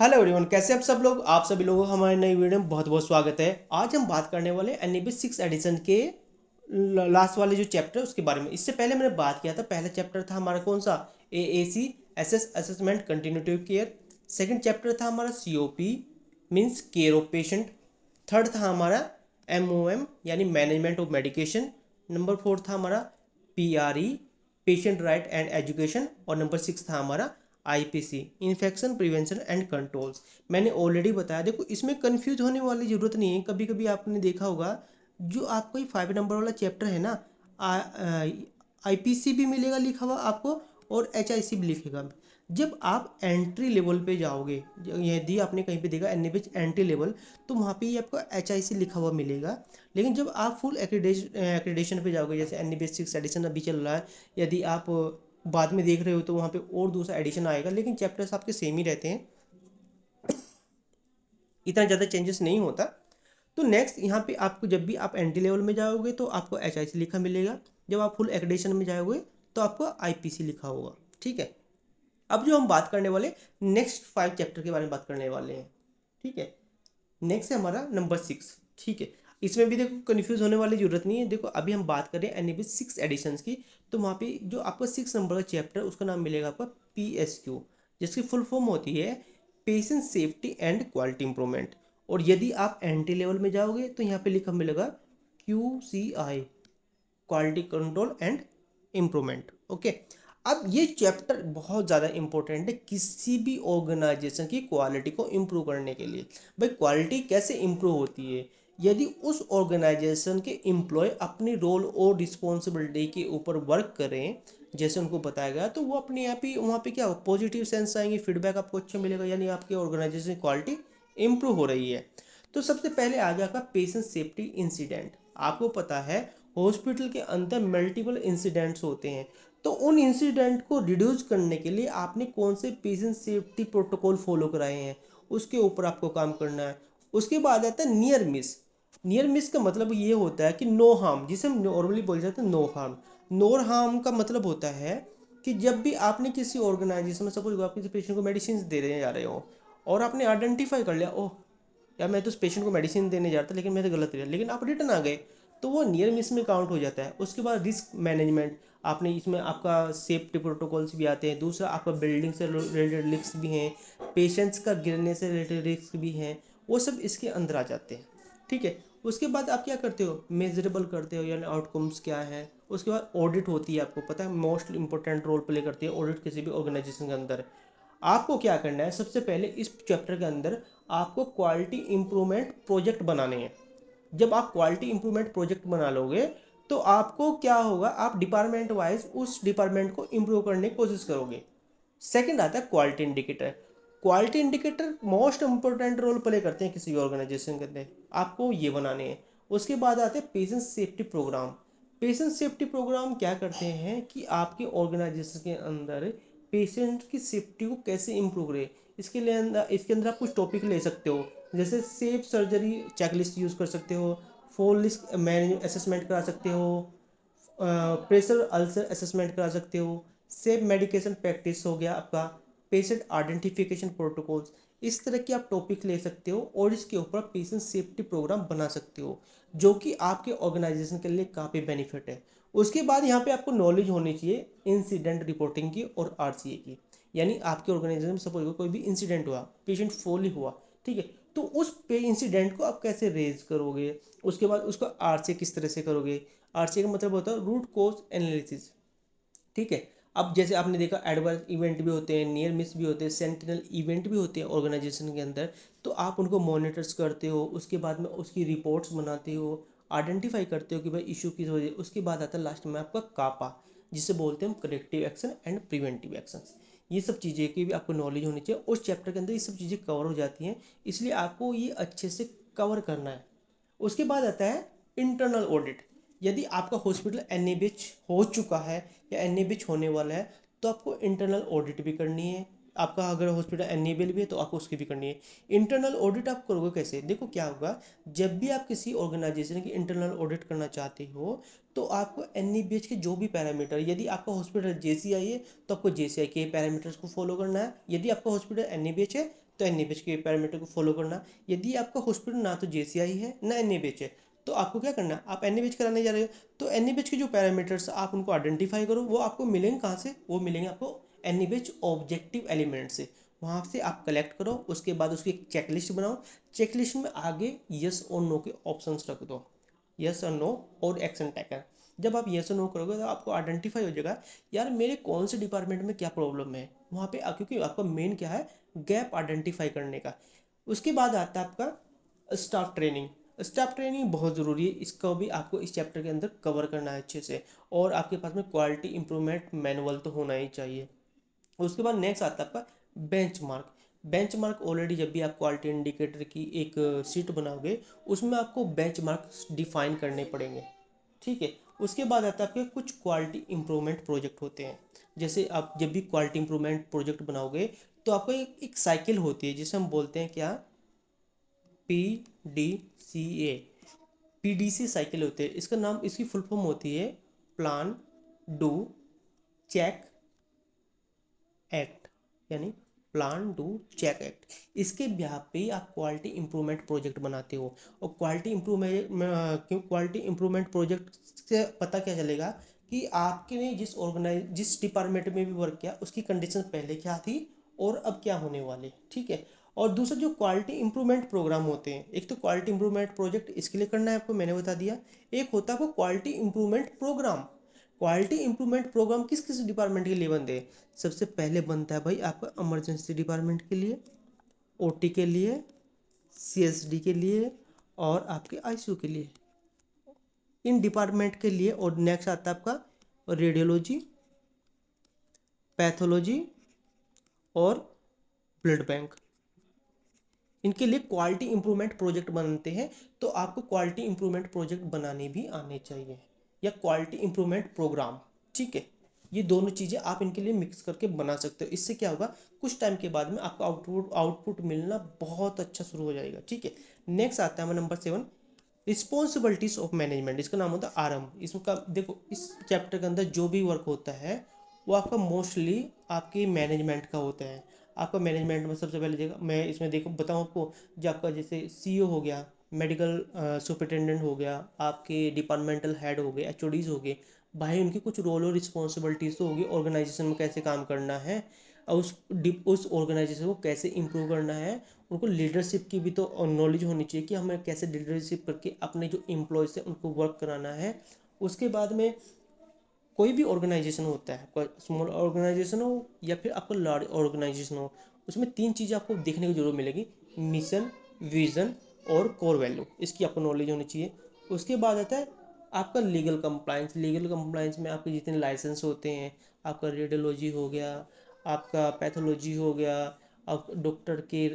Hello everyone, कैसे आप सब लोग। आप सभी लोगों का हमारे नई वीडियो में बहुत बहुत स्वागत है। आज हम बात करने वाले एनईबी 6 एडिशन के लास्ट वाले जो चैप्टर उसके बारे में। इससे पहले मैंने बात किया था, पहला चैप्टर था हमारा कौन सा, AAC assessment continuity care. Second chapter था हमारा COP means care of patient. Third था हमारा एमओएम यानी management of medication. Number four था हमारा पीआरई पेशेंट राइट एंड एजुकेशन। और नंबर सिक्स था हमारा IPC infection prevention and controls. मैंने ऑलरेडी बताया, देखो इसमें कंफ्यूज होने वाली ज़रूरत नहीं है। कभी कभी आपने देखा होगा जो आपको ये 5 नंबर वाला चैप्टर है ना, आईपीसी भी मिलेगा लिखा हुआ आपको और एचआईसी भी लिखेगा। जब आप एंट्री लेवल पे जाओगे, यदि आपने कहीं पे देखा एनएबीएच एंट्री लेवल, तो वहाँ पे ही आपको एचआईसी लिखा हुआ मिलेगा। लेकिन जब आप फुल एक्रेडिशन पे जाओगे, जैसे एनएबीएच 6 एडिशन अभी चल रहा है, यदि आप बाद में देख रहे हो तो वहाँ पे और दूसरा एडिशन आएगा, लेकिन चैप्टर्स आपके सेम ही रहते हैं, इतना ज़्यादा चेंजेस नहीं होता। तो नेक्स्ट यहाँ पे आपको जब भी आप एंट्री लेवल में जाओगे तो आपको एचआईसी लिखा मिलेगा। जब आप फुल एक्रेडिशन में जाओगे तो आपको आईपीसी लिखा होगा। ठीक है, अब जो हम बात करने वाले नेक्स्ट 5 चैप्टर के बारे में बात करने वाले हैं। ठीक है, नेक्स्ट है हमारा नंबर 6। ठीक है, इसमें भी देखो कन्फ्यूज होने वाली जरूरत नहीं है। देखो अभी हम बात करें एनएबी 6 एडिशंस की, तो वहाँ पे जो आपका 6 नंबर का चैप्टर उसका नाम मिलेगा आपका पीएसक्यू, जिसकी फुल फॉर्म होती है patient safety and quality improvement. और यदि आप एंट्री लेवल में जाओगे तो यहाँ पे लिखा मिलेगा QCI quality control and improvement. Okay, अब ये चैप्टर बहुत ज़्यादा इंपॉर्टेंट है किसी भी ऑर्गेनाइजेशन की क्वालिटी को इम्प्रूव करने के लिए। भाई क्वालिटी कैसे इम्प्रूव होती है, यदि उस ऑर्गेनाइजेशन के एम्प्लॉय अपनी रोल और रिस्पॉन्सिबिलिटी के ऊपर वर्क करें जैसे उनको बताया गया, तो वो अपने आप ही वहाँ पे क्या हो, पॉजिटिव सेंस आएंगे, फीडबैक आपको अच्छा मिलेगा, यानी आपके ऑर्गेनाइजेशन की क्वालिटी इम्प्रूव हो रही है। तो सबसे पहले आ गया आपका पेशेंट सेफ्टी इंसिडेंट। आपको पता है हॉस्पिटल के अंदर मल्टीपल इंसिडेंट्स होते हैं, तो उन इंसिडेंट को रिड्यूस करने के लिए आपने कौन से पेशेंट सेफ्टी प्रोटोकॉल फॉलो कराए हैं, उसके ऊपर आपको काम करना है। उसके बाद आता है नियर मिस। नियर मिस का मतलब ये होता है कि नो हार्म, जिसे हम नॉर्मली बोल जाते हैं नो हार्म। नो हार्म का मतलब होता है कि जब भी आपने किसी ऑर्गेनाइजेशन में, सपोज आप किसी पेशेंट को मेडिसिन दे रहे जा रहे हो और आपने आइडेंटिफाई कर लिया, ओह यार मैं तो उस पेशेंट को मेडिसिन देने जा रहा था लेकिन मैंने गलत किया, लेकिन आप रिटर्न आ गए, तो वो नियर मिस में काउंट हो जाता है। उसके बाद रिस्क मैनेजमेंट, आपने इसमें आपका सेफ्टी प्रोटोकॉल्स भी आते हैं। दूसरा आपका बिल्डिंग से रिलेटेड रिस्क भी हैं, पेशेंट्स का गिरने से रिलेटेड रिस्क भी हैं, वो सब इसके अंदर आ जाते हैं। ठीक है, उसके बाद आप क्या करते हो, मेजरेबल करते हो यानी आउटकम्स क्या है। उसके बाद ऑडिट होती है, आपको पता है मोस्ट इंपॉर्टेंट रोल प्ले करती है ऑडिट किसी भी ऑर्गेनाइजेशन के अंदर। आपको क्या करना है, सबसे पहले इस चैप्टर के अंदर आपको क्वालिटी इंप्रूवमेंट प्रोजेक्ट बनाने हैं। जब आप क्वालिटी इंप्रूवमेंट प्रोजेक्ट बना लोगे तो आपको क्या होगा, आप डिपार्टमेंट वाइज उस डिपार्टमेंट को इंप्रूव करने की कोशिश करोगे। सेकंड आता है quality indicator. Quality indicator most important role play करते हैं किसी भी ऑर्गेनाइजेशन के अंदर, आपको ये बनाने हैं। उसके बाद आते हैं patient safety programme. Patient safety programme क्या करते हैं कि आपके ऑर्गेनाइजेशन के अंदर पेशेंट की सेफ्टी को कैसे इंप्रूव करें। इसके अंदर आप कुछ टॉपिक ले सकते हो, जैसे सेफ सर्जरी चेकलिस्ट यूज़ कर सकते हो, फोल लिस्ट मैनेज असेसमेंट करा सकते हो, प्रेशर अल्सर असेसमेंट करा सकते हो, सेफ मेडिकेशन प्रैक्टिस हो गया आपका, पेशेंट आइडेंटिफिकेशन प्रोटोकॉल्स। इस तरह के आप टॉपिक ले सकते हो और इसके ऊपर पेशेंट सेफ्टी प्रोग्राम बना सकते हो, जो कि आपके ऑर्गेनाइजेशन के लिए काफ़ी बेनिफिट है। उसके बाद यहाँ पे आपको नॉलेज होनी चाहिए इंसिडेंट रिपोर्टिंग की और आरसीए की। यानी आपके ऑर्गेनाइजेशन में सपोज कोई भी इंसिडेंट हुआ, पेशेंट फॉल ही हुआ, ठीक है, तो उस पे इंसिडेंट को आप कैसे रेज करोगे, उसके बाद उसको आरसीए किस तरह से करोगे। आरसीए का मतलब होता है रूट कोज एनालिसिस। ठीक है, अब जैसे आपने देखा एडवर्स इवेंट भी होते हैं, नियर मिस भी होते हैं, सेंटिनल इवेंट भी होते हैं ऑर्गेनाइजेशन के अंदर, तो आप उनको मॉनिटर्स करते हो, उसके बाद में उसकी रिपोर्ट्स बनाते हो, आइडेंटिफाई करते हो कि भाई इशू किस वजह। उसके बाद आता है लास्ट में आपका कापा, जिसे बोलते हैं हम corrective action and preventive action. ये सब चीज़ें की भी आपको नॉलेज होनी चाहिए, उस चैप्टर के अंदर ये सब चीज़ें कवर हो जाती हैं, इसलिए आपको ये अच्छे से कवर करना है। उसके बाद आता है इंटरनल ऑडिट। यदि आपका हॉस्पिटल एनएबीएच हो चुका है या एनएबीएच होने वाला है तो आपको इंटरनल ऑडिट भी करनी है। आपका अगर हॉस्पिटल एनएबीएल भी है तो आपको उसकी भी करनी है। इंटरनल ऑडिट आप करोगे कैसे, देखो क्या होगा, जब भी आप किसी ऑर्गेनाइजेशन की इंटरनल ऑडिट करना चाहते हो तो आपको एनएबीएच के जो भी पैरामीटर, यदि आपका हॉस्पिटल जेसीआई है तो आपको जेसीआई के पैरामीटर्स को फॉलो करना है। यदि आपका हॉस्पिटल एनएबीएच है तो NABH के पैरामीटर को फॉलो करना। यदि आपका हॉस्पिटल ना तो JCI है ना NABH है, तो आपको क्या करना है, आप NABH कराने जा रहे हो तो NABH के जो पैरामीटर्स आप उनको आइडेंटिफाई करो। वो आपको मिलेंगे कहाँ से, वो मिलेंगे आपको NABH ऑब्जेक्टिव एलिमेंट से। वहाँ से आप कलेक्ट करो, उसके बाद उसकी एक चेकलिस्ट बनाओ। चेकलिस्ट में आगे यस और नो के ऑप्शंस रख दो, यस और नो और एक्शन टेकन। जब आप यस और नो करोगे तो आपको आइडेंटिफाई हो जाएगा यार मेरे कौन से डिपार्टमेंट में क्या प्रॉब्लम है वहाँ पे, क्योंकि आपका मेन क्या है, गैप आइडेंटिफाई करने का। उसके बाद आता है आपका स्टाफ ट्रेनिंग। स्टाफ ट्रेनिंग बहुत ज़रूरी है, इसको भी आपको इस चैप्टर के अंदर कवर करना है अच्छे से। और आपके पास में क्वालिटी इंप्रूवमेंट मैनुअल तो होना ही चाहिए। उसके बाद नेक्स्ट आता है आपका बेंचमार्क। बेंचमार्क ऑलरेडी जब भी आप क्वालिटी इंडिकेटर की एक शीट बनाओगे उसमें आपको बेंचमार्क डिफाइन करने पड़ेंगे, ठीक है। उसके बाद आता है आपके कुछ क्वालिटी इंप्रूवमेंट प्रोजेक्ट होते हैं। जैसे आप जब भी क्वालिटी इंप्रूवमेंट प्रोजेक्ट बनाओगे तो आपको एक साइकिल होती है जिसे हम बोलते हैं क्या, PDCA। PDC साइकिल होती है, इसका नाम, इसकी फुल फॉर्म होती है प्लान डू चेक एक्ट, यानी प्लान डू चेक एक्ट। इसके ब्याह पे ही आप क्वालिटी इंप्रूवमेंट प्रोजेक्ट बनाते हो। और क्वालिटी इंप्रूवमेंट क्यों, क्वालिटी इंप्रूवमेंट प्रोजेक्ट से पता क्या चलेगा कि आपके ने जिस डिपार्टमेंट में भी वर्क किया उसकी कंडीशन पहले क्या थी और अब क्या होने वाले, ठीक है। और दूसरा जो क्वालिटी इंप्रूवमेंट प्रोग्राम होते हैं, एक तो क्वालिटी इंप्रूवमेंट प्रोजेक्ट इसके लिए करना है आपको, मैंने बता दिया। एक होता है वो quality improvement programme. Quality improvement programme किस किस डिपार्टमेंट के लिए बनते हैं, सबसे पहले बनता है भाई आपका इमरजेंसी डिपार्टमेंट के लिए, OT के लिए, CSD के लिए और आपके ICU के लिए, इन डिपार्टमेंट के लिए। और नेक्स्ट आता है आपका रेडियोलॉजी, पैथोलॉजी और ब्लड बैंक। इनके लिए क्वालिटी इंप्रूवमेंट प्रोजेक्ट बनते हैं। तो आपको क्वालिटी इंप्रूवमेंट प्रोजेक्ट बनाने भी आने चाहिए, या क्वालिटी इंप्रूवमेंट प्रोग्राम, ठीक है। ये दोनों चीज़ें आप इनके लिए मिक्स करके बना सकते हो। इससे क्या होगा, कुछ टाइम के बाद में आपका आउटपुट मिलना बहुत अच्छा शुरू हो जाएगा, ठीक है। नेक्स्ट आता है हमारा नंबर 7, रिस्पॉन्सिबिलिटीज ऑफ मैनेजमेंट। इसका नाम होता है RM। इसका देखो, इस चैप्टर के अंदर जो भी वर्क होता है वो आपका मोस्टली आपके मैनेजमेंट का होता है। आपका मैनेजमेंट में सबसे पहले देखो, मैं इसमें देखो बताऊँ आपको, जो आपका जैसे CEO हो गया, मेडिकल सुपरिटेंडेंट हो गया, आपके डिपार्टमेंटल हेड हो गए, HODs हो गए, भाई उनकी कुछ रोल और रिस्पॉन्सिबिलिटीज़ तो होगी, ऑर्गेनाइजेशन में कैसे काम करना है और उस ऑर्गेनाइजेशन को कैसे इम्प्रूव करना है। उनको लीडरशिप की भी तो नॉलेज होनी चाहिए कि हमें कैसे लीडरशिप करके अपने जो एम्प्लॉयज़ हैं उनको वर्क कराना है। उसके बाद में कोई भी ऑर्गेनाइजेशन होता है, आपका स्मॉल ऑर्गेनाइजेशन हो या फिर आपका लार्ज ऑर्गेनाइजेशन हो, उसमें 3 चीज़ें आपको देखने को जरूर मिलेगी, मिशन, विजन और कोर वैल्यू। इसकी आपको नॉलेज होनी चाहिए। उसके बाद आता है आपका लीगल कंप्लाइंस। लीगल कंप्लाइंस में आपके जितने लाइसेंस होते हैं, आपका रेडियोलॉजी हो गया, आपका पैथोलॉजी हो गया, आप डॉक्टर के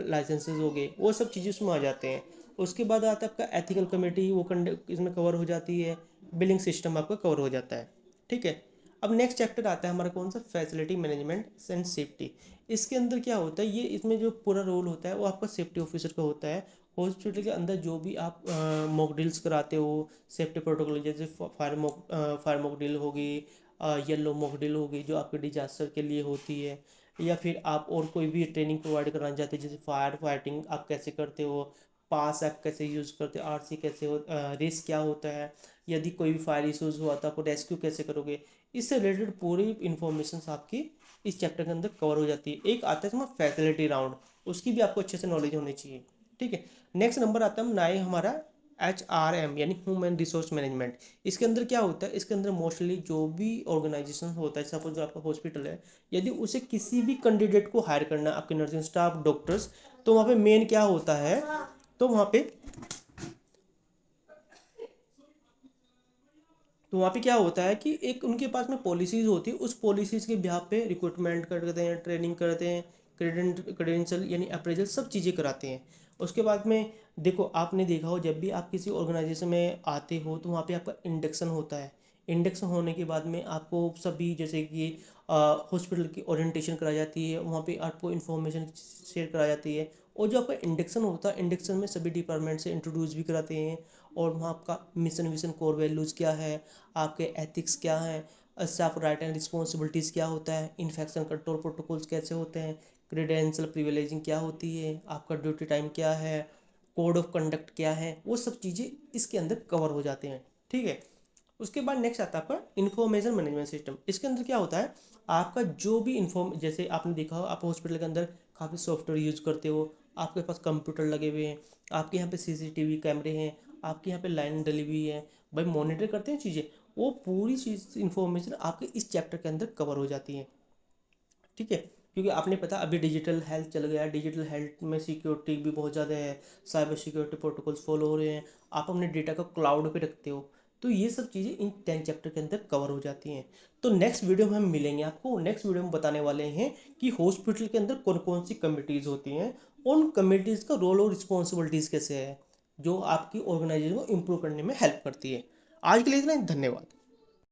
लाइसेंसेस हो गए, वो सब चीज़ें उसमें आ जाते हैं। उसके बाद आता है आपका एथिकल कमेटी, वो इसमें कवर हो जाती है। बिलिंग सिस्टम आपका कवर हो जाता है, ठीक है। अब नेक्स्ट चैप्टर आता है हमारा कौन सा, फैसिलिटी मैनेजमेंट एंड सेफ्टी। इसके अंदर क्या होता है, ये इसमें जो पूरा रोल होता है वो आपका सेफ्टी ऑफिसर का होता है। हॉस्पिटल के अंदर जो भी आप मॉक ड्रिल्स कराते हो, सेफ्टी प्रोटोकॉल, जैसे फायर मॉक ड्रिल होगी, येलो मॉक ड्रिल होगी जो आपके डिजास्टर के लिए होती है, या फिर आप और कोई भी ट्रेनिंग प्रोवाइड कराना चाहते हैं, जैसे फायर फाइटिंग आप कैसे करते हो, पास आप कैसे यूज़ करते हो, RC कैसे हो, रेस क्या होता है, यदि कोई भी फायर इशूज़ हुआ तो आपको रेस्क्यू कैसे करोगे। इससे रिलेटेड पूरी इंफॉर्मेशन आपकी इस चैप्टर के अंदर कवर हो जाती है। एक आता है तुम्हारा फैसिलिटी राउंड, उसकी भी आपको अच्छे से नॉलेज होनी चाहिए, ठीक है। नेक्स्ट नंबर आता है 9 हमारा HRM, यानी ह्यूमन रिसोर्स मैनेजमेंट। इसके अंदर क्या होता है, इसके अंदर मोस्टली जो भी ऑर्गेनाइजेशन होता है, सपोज आपका हॉस्पिटल है, यदि उसे किसी भी कैंडिडेट को हायर करना है, आपके नर्सिंग स्टाफ, डॉक्टर्स, तो वहाँ पे मेन क्या होता है, तो वहाँ पे क्या होता है कि एक उनके पास में पॉलिसीज़ होती है, उस पॉलिसीज़ के बिहाफ पे रिक्रूटमेंट करते हैं, ट्रेनिंग करते हैं, क्रेडेंशियल यानी अप्रेजल सब चीज़ें कराते हैं। उसके बाद में देखो, आपने देखा हो जब भी आप किसी ऑर्गेनाइजेशन में आते हो तो वहाँ पे आपका इंडक्शन होता है। इंडक्शन होने के बाद में आपको सभी, जैसे कि हॉस्पिटल की ओरिएंटेशन कराई जाती है, वहाँ पे आपको इन्फॉर्मेशन शेयर कराई जाती है। और जो आपका इंडक्शन होता है, इंडक्शन में सभी डिपार्टमेंट से इंट्रोड्यूस भी कराते हैं। और वहाँ आपका मिशन विजन कोर वैल्यूज़ क्या है, आपके एथिक्स क्या हैं, स्टाफ राइट एंड रिस्पॉन्सिबिलिटीज़ क्या होता है, इन्फेक्शन कंट्रोल प्रोटोकॉल्स कैसे होते हैं, क्रेडेंशियल प्रिविलेजिंग क्या होती है, आपका ड्यूटी टाइम क्या है, कोड ऑफ कंडक्ट क्या है, वो सब चीज़ें इसके अंदर कवर हो जाते हैं। ठीक है। उसके बाद नेक्स्ट आता है आपका इन्फॉर्मेशन मैनेजमेंट सिस्टम। इसके अंदर क्या होता है, आपका जो भी इन्फॉर्म, जैसे आपने देखा हो आप हॉस्पिटल के अंदर काफ़ी सॉफ्टवेयर यूज करते हो, आपके पास कंप्यूटर लगे हुए हैं, आपके यहाँ पे सीसीटीवी कैमरे हैं, आपके यहाँ पे लाइन डली हुई है, भाई मॉनिटर करते हैं चीज़ें, वो पूरी चीज़ इन्फॉर्मेशन आपके इस चैप्टर के अंदर कवर हो जाती है। ठीक है। क्योंकि आपने पता अभी डिजिटल हेल्थ चल गया है, डिजिटल हेल्थ में सिक्योरिटी भी बहुत ज़्यादा है, साइबर सिक्योरिटी प्रोटोकॉल्स फॉलो हो रहे हैं, आप अपने डेटा को क्लाउड पे रखते हो, तो ये सब चीज़ें इन 10 चैप्टर के अंदर कवर हो जाती हैं। तो नेक्स्ट वीडियो में हम मिलेंगे, आपको नेक्स्ट वीडियो में बताने वाले हैं कि हॉस्पिटल के अंदर कौन कौन सी कमिटीज़ होती हैं, उन कमिटीज़ का रोल और रिस्पॉन्सिबिलिटीज़ कैसे है, जो आपकी ऑर्गेनाइजेशन को इम्प्रूव करने में हेल्प करती है। आज के लिए इतना ही, धन्यवाद।